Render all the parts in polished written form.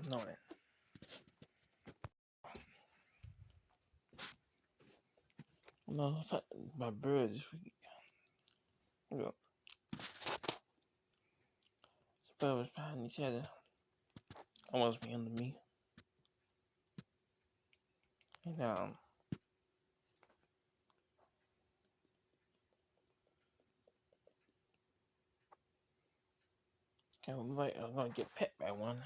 annoying. No, it's like my birds. Look, birds was behind each other. Almost be under me. And I'm gonna get pet by one.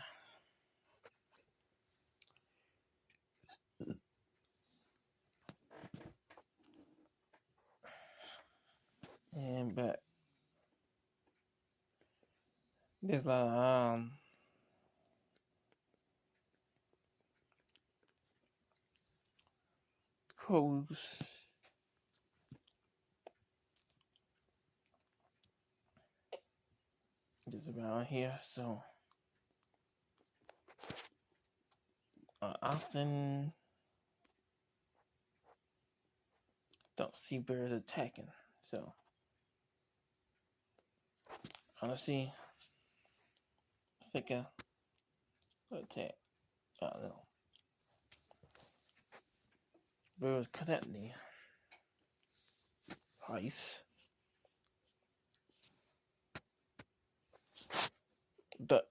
But there's crows just around here, so often don't see birds attacking. So honestly, I think attack. I don't know. Birds connect me. Ice. The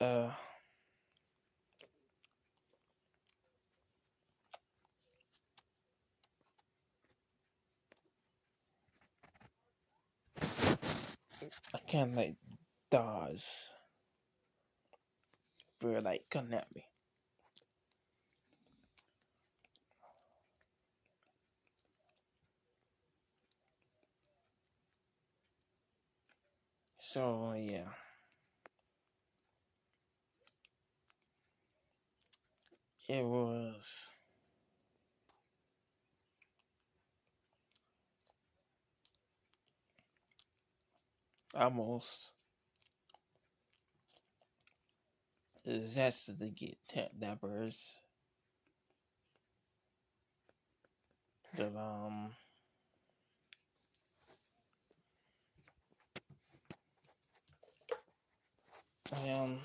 I can't like dodge. Bird like coming at me. So yeah. It was almost a disaster to get that birds. The and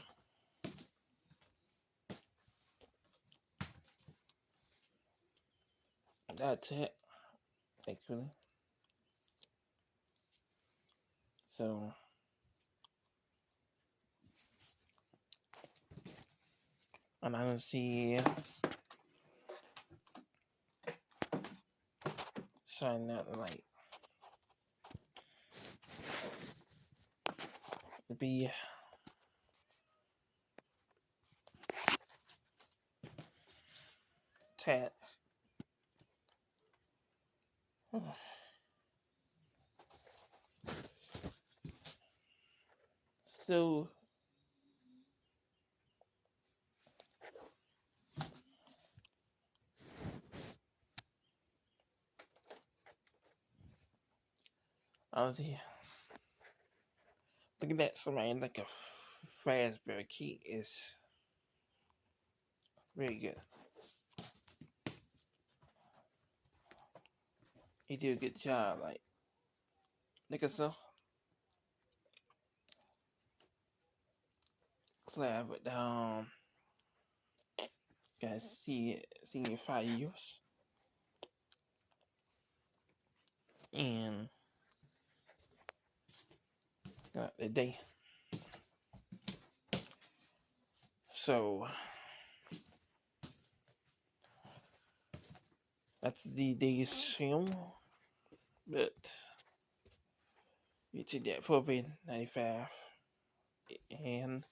that's it actually. So I'm not gonna see shine that light. To be tat. So honestly, looking at somebody like a Fazbear Key is very good. He did a good job. Like, look at so collab with guys see in 5 years and the day. So that's the day's film, but we did that for 95 and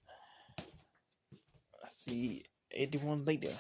I see 81 later.